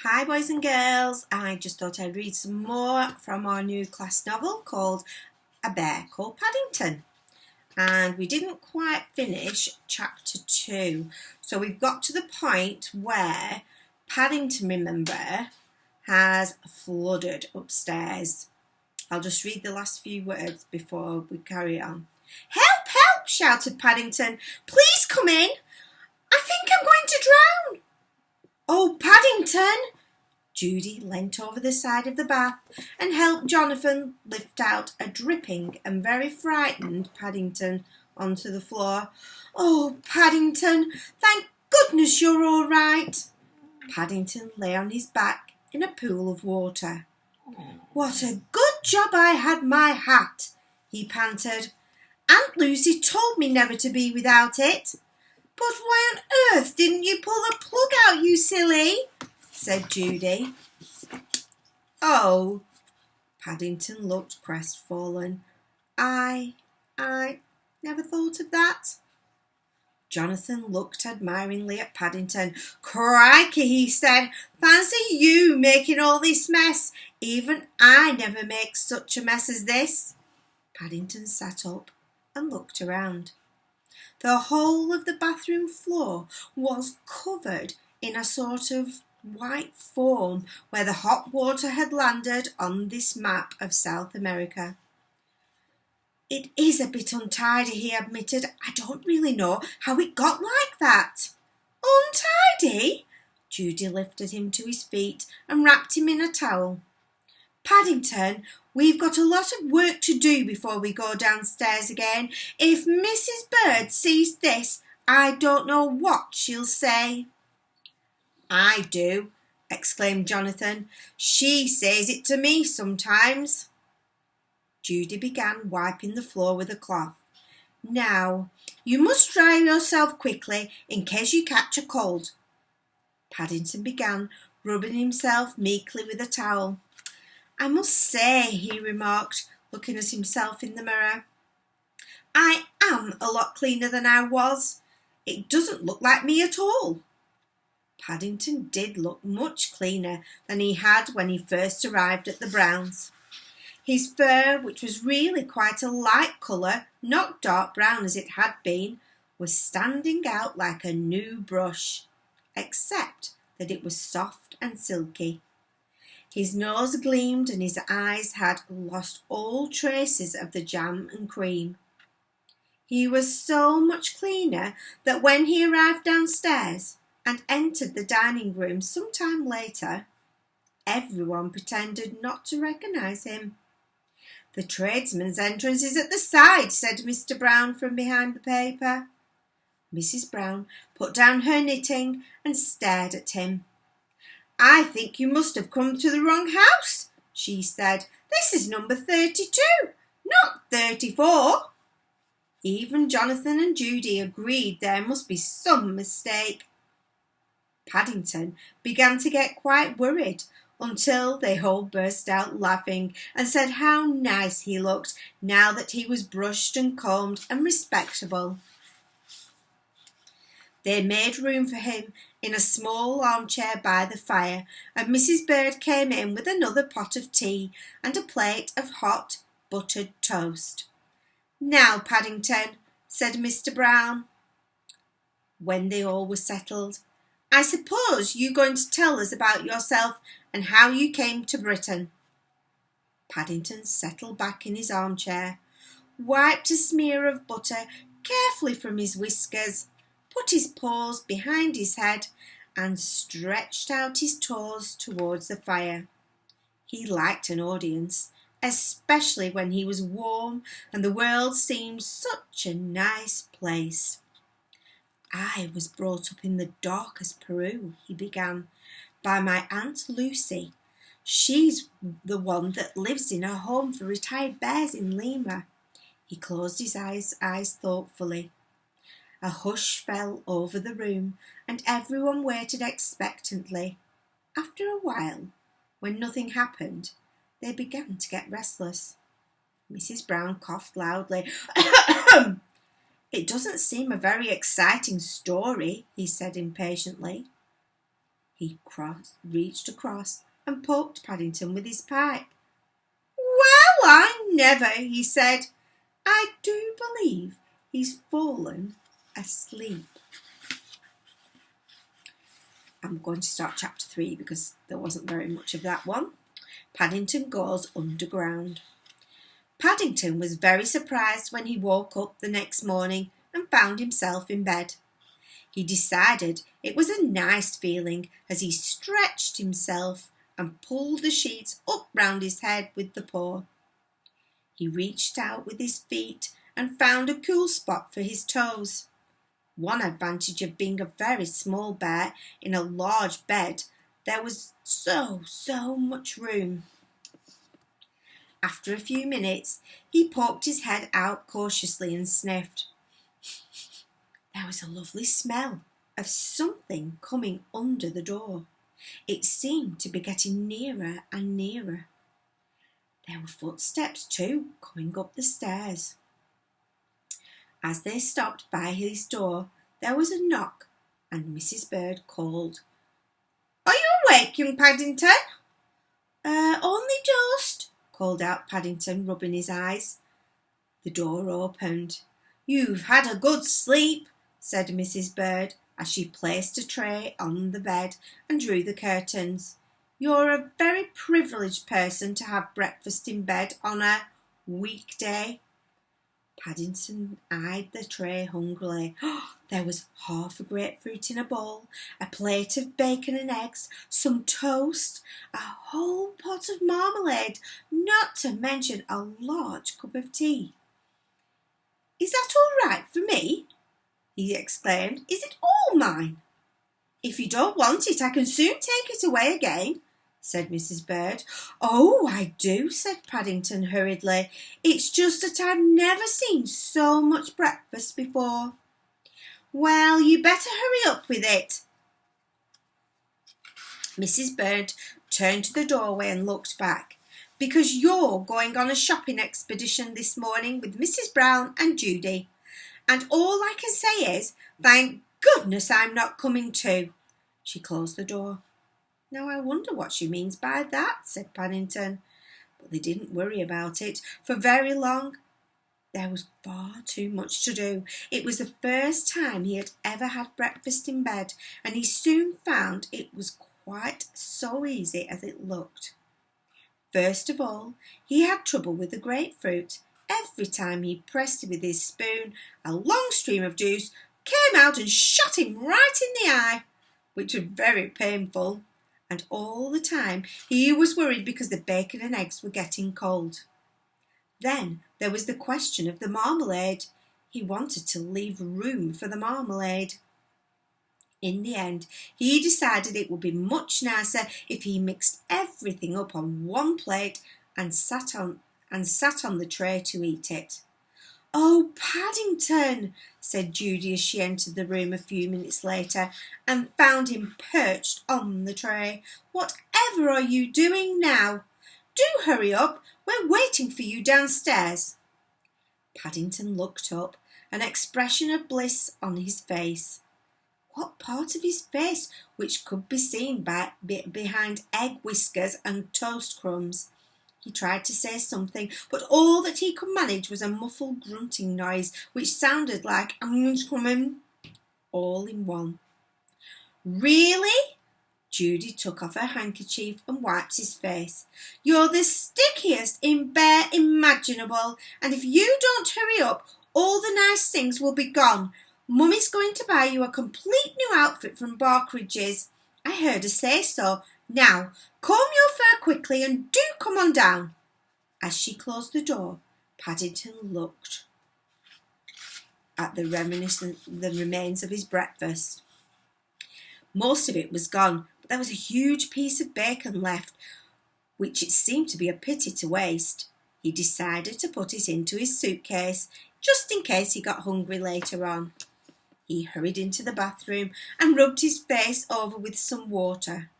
Hi boys and girls, I just thought I'd read some more from our new class novel called A Bear Called Paddington. And we didn't quite finish chapter 2. So we've got to the point where Paddington, remember, has flooded upstairs. I'll just read the last few words before we carry on. "Help, help," shouted Paddington. "Please come in. I think I'm going to drown." "Oh, Paddington!" Judy leant over the side of the bath and helped Jonathan lift out a dripping and very frightened Paddington onto the floor. "Oh, Paddington, thank goodness you're all right." Paddington lay on his back in a pool of water. "What a good job I had my hat," he panted. "Aunt Lucy told me never to be without it." "But why on earth didn't you pull the plug out, you silly?" said Judy. "Oh," Paddington looked crestfallen. I never thought of that." Jonathan looked admiringly at Paddington. "Crikey," he said, "fancy you making all this mess. Even I never make such a mess as this." Paddington sat up and looked around. The whole of the bathroom floor was covered in a sort of white foam where the hot water had landed on this map of South America. "It is a bit untidy," he admitted. "I don't really know how it got like that." "Untidy?" Judy lifted him to his feet and wrapped him in a towel. "Paddington, we've got a lot of work to do before we go downstairs again. If Mrs. Bird sees this, I don't know what she'll say." "I do," exclaimed Jonathan. "She says it to me sometimes." Judy began wiping the floor with a cloth. "Now, you must dry yourself quickly in case you catch a cold." Paddington began rubbing himself meekly with a towel. "I must say," he remarked, looking at himself in the mirror, "I am a lot cleaner than I was. It doesn't look like me at all." Paddington did look much cleaner than he had when he first arrived at the Browns. His fur, which was really quite a light colour, not dark brown as it had been, was standing out like a new brush, except that it was soft and silky. His nose gleamed and his eyes had lost all traces of the jam and cream. He was so much cleaner that when he arrived downstairs and entered the dining room some time later, everyone pretended not to recognise him. "The tradesman's entrance is at the side," said Mr. Brown from behind the paper. Mrs. Brown put down her knitting and stared at him. "I think you must have come to the wrong house," she said. "This is number 32, not 34. Even Jonathan and Judy agreed there must be some mistake. Paddington began to get quite worried until they all burst out laughing and said how nice he looked now that he was brushed and combed and respectable. They made room for him in a small armchair by the fire, and Mrs. Bird came in with another pot of tea and a plate of hot buttered toast. "Now, Paddington," said Mr. Brown, when they all were settled, "I suppose you're going to tell us about yourself and how you came to Britain." Paddington settled back in his armchair, wiped a smear of butter carefully from his whiskers, put his paws behind his head, and stretched out his toes towards the fire. He liked an audience, especially when he was warm and the world seemed such a nice place. "I was brought up in the darkest Peru," he began, "by my Aunt Lucy. She's the one that lives in a home for retired bears in Lima." He closed his eyes thoughtfully. A hush fell over the room, and everyone waited expectantly. After a while, when nothing happened, they began to get restless. Mrs. Brown coughed loudly. "It doesn't seem a very exciting story," he said impatiently. Reached across and poked Paddington with his pipe. "Well, I never," he said. "I do believe he's fallen asleep." I'm going to start chapter 3 because there wasn't very much of that one. Paddington goes underground. Paddington was very surprised when he woke up the next morning and found himself in bed. He decided it was a nice feeling as he stretched himself and pulled the sheets up round his head with the paw. He reached out with his feet and found a cool spot for his toes. One advantage of being a very small bear in a large bed, there was so much room. After a few minutes, he poked his head out cautiously and sniffed. There was a lovely smell of something coming under the door. It seemed to be getting nearer and nearer. There were footsteps too, coming up the stairs. As they stopped by his door, there was a knock, and Mrs. Bird called, "Are you awake, young Paddington?" Only just," called out Paddington, rubbing his eyes. The door opened. "You've had a good sleep," said Mrs. Bird, as she placed a tray on the bed and drew the curtains. "You're a very privileged person to have breakfast in bed on a weekday." Paddington eyed the tray hungrily. There was half a grapefruit in a bowl, a plate of bacon and eggs, some toast, a whole pot of marmalade, not to mention a large cup of tea. "Is that all right for me?" he exclaimed. "Is it all mine?" "If you don't want it, I can soon take it away again," said Mrs. Bird. "Oh, I do," said Paddington hurriedly. "It's just that I've never seen so much breakfast before." "Well, you better hurry up with it." Mrs. Bird turned to the doorway and looked back. "Because you're going on a shopping expedition this morning with Mrs. Brown and Judy. And all I can say is, thank goodness I'm not coming too." She closed the door. "Now I wonder what she means by that," said Paddington. But they didn't worry about it for very long. There was far too much to do. It was the first time he had ever had breakfast in bed, and he soon found it was quite so easy as it looked. First of all, he had trouble with the grapefruit. Every time he pressed it with his spoon, a long stream of juice came out and shot him right in the eye, which was very painful. And all the time he was worried because the bacon and eggs were getting cold. Then there was the question of the marmalade. He wanted to leave room for the marmalade. In the end, he decided it would be much nicer if he mixed everything up on one plate and sat on the tray to eat it. "Oh, Paddington," said Judy as she entered the room a few minutes later and found him perched on the tray. "Whatever are you doing now? Do hurry up. We're waiting for you downstairs." Paddington looked up, an expression of bliss on his face. What part of his face which could be seen behind egg whiskers and toast crumbs? He tried to say something, but all that he could manage was a muffled grunting noise which sounded like "I'm coming," all in one. "Really?" Judy took off her handkerchief and wiped his face. "You're the stickiest bear imaginable, and if you don't hurry up, all the nice things will be gone. Mummy's going to buy you a complete new outfit from Barkridge's. I heard her say so. Now, comb your fur quickly and do come on down." As she closed the door, Paddington looked at the remains of his breakfast. Most of it was gone, but there was a huge piece of bacon left, which it seemed to be a pity to waste. He decided to put it into his suitcase, just in case he got hungry later on. He hurried into the bathroom and rubbed his face over with some water.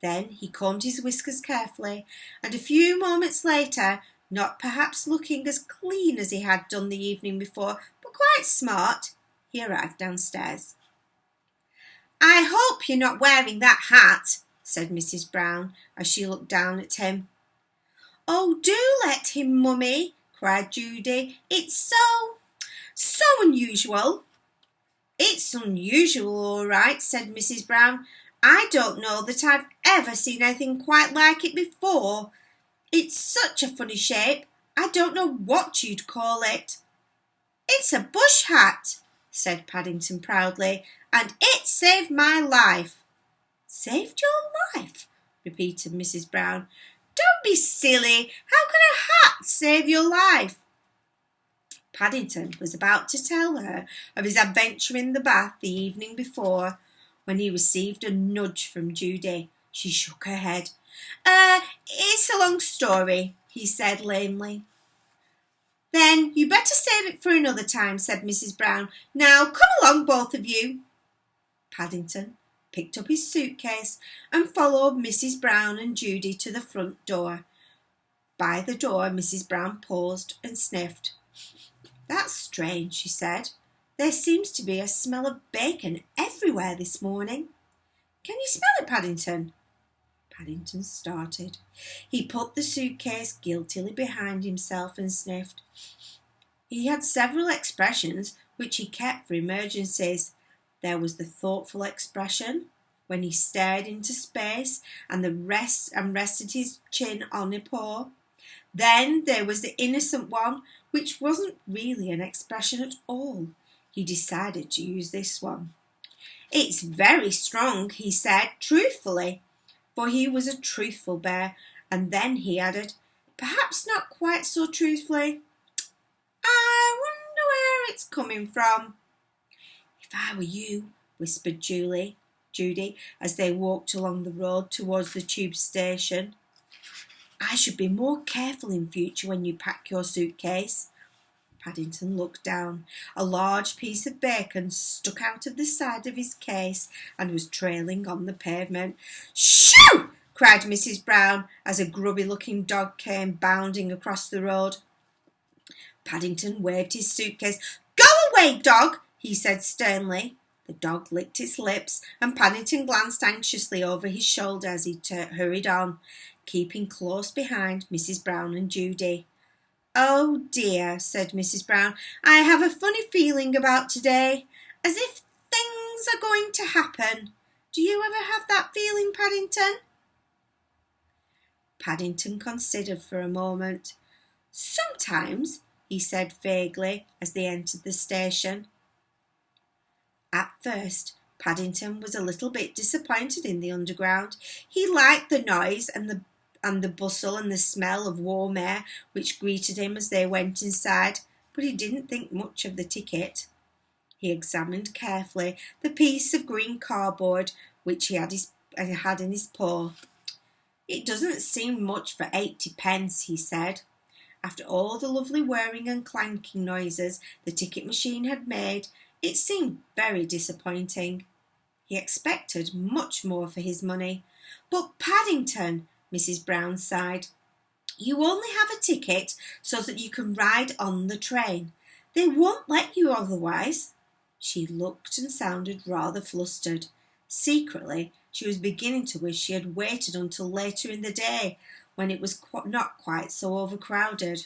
Then he combed his whiskers carefully, and a few moments later, not perhaps looking as clean as he had done the evening before, but quite smart, he arrived downstairs. I hope you're not wearing that hat, said Mrs. Brown as she looked down at him. Oh, do let him, Mummy, cried Judy. It's so unusual. It's unusual, all right, said Mrs. Brown. I don't know that I've ever seen anything quite like it before. It's such a funny shape. I don't know what you'd call it. It's a bush hat, said Paddington proudly, and it saved my life. Saved your life? Repeated Mrs. Brown. Don't be silly. How can a hat save your life? Paddington was about to tell her of his adventure in the bath the evening before when he received a nudge from Judy. She shook her head. It's a long story, he said lamely. Then you better save it for another time, said Mrs. Brown. Now come along, both of you. Paddington picked up his suitcase and followed Mrs. Brown and Judy to the front door. By the door, Mrs. Brown paused and sniffed. That's strange, she said. There seems to be a smell of bacon everywhere this morning. Can you smell it, Paddington? Paddington started. He put the suitcase guiltily behind himself and sniffed. He had several expressions which he kept for emergencies. There was the thoughtful expression when he stared into space and rested his chin on a paw. Then there was the innocent one, which wasn't really an expression at all. He decided to use this one. It's very strong, he said, truthfully, for he was a truthful bear, and then he added, perhaps not quite so truthfully, I wonder where it's coming from. If I were you, whispered Judy, as they walked along the road towards the tube station. I should be more careful in future when you pack your suitcase. Paddington looked down. A large piece of bacon stuck out of the side of his case and was trailing on the pavement. Shoo! Cried Mrs. Brown as a grubby-looking dog came bounding across the road. Paddington waved his suitcase. Go away, dog, he said sternly. The dog licked its lips, and Paddington glanced anxiously over his shoulder as he hurried on, keeping close behind Mrs. Brown and Judy. Oh dear, said Mrs. Brown, I have a funny feeling about today, as if things are going to happen. Do you ever have that feeling, Paddington? Paddington considered for a moment. Sometimes, he said vaguely as they entered the station. At first, Paddington was a little bit disappointed in the underground. He liked the noise and the bustle and the smell of warm air which greeted him as they went inside, but he didn't think much of the ticket. He examined carefully the piece of green cardboard which he had in his paw. It doesn't seem much for 80p, he said. After all the lovely whirring and clanking noises the ticket machine had made, it seemed very disappointing. He expected much more for his money. But Paddington, Mrs. Brown sighed, you only have a ticket so that you can ride on the train. They won't let you otherwise. She looked and sounded rather flustered. Secretly, she was beginning to wish she had waited until later in the day, when it was not quite so overcrowded.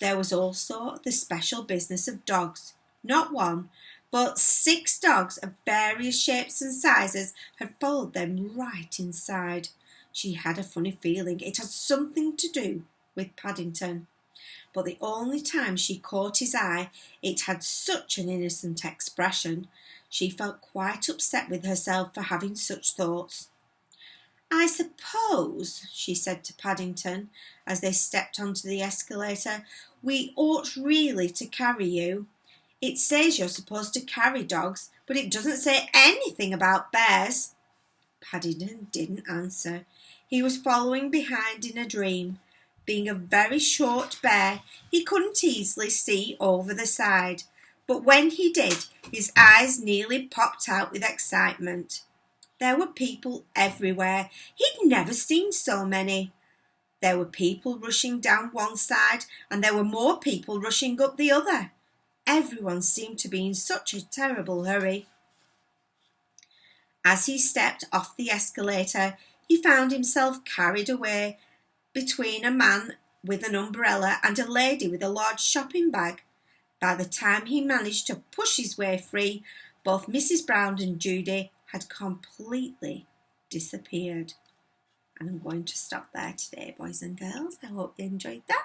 There was also the special business of dogs. Not one, but 6 dogs of various shapes and sizes had followed them right inside. She had a funny feeling it had something to do with Paddington. But the only time she caught his eye, it had such an innocent expression. She felt quite upset with herself for having such thoughts. I suppose, she said to Paddington, as they stepped onto the escalator, we ought really to carry you. It says you're supposed to carry dogs, but it doesn't say anything about bears. Paddington didn't answer. He was following behind in a dream. Being a very short bear, he couldn't easily see over the side, but when he did, his eyes nearly popped out with excitement. There were people everywhere. He'd never seen so many. There were people rushing down one side, and there were more people rushing up the other. Everyone seemed to be in such a terrible hurry. As he stepped off the escalator, he found himself carried away between a man with an umbrella and a lady with a large shopping bag. By the time he managed to push his way free, both Mrs. Brown and Judy had completely disappeared. And I'm going to stop there today, boys and girls. I hope you enjoyed that.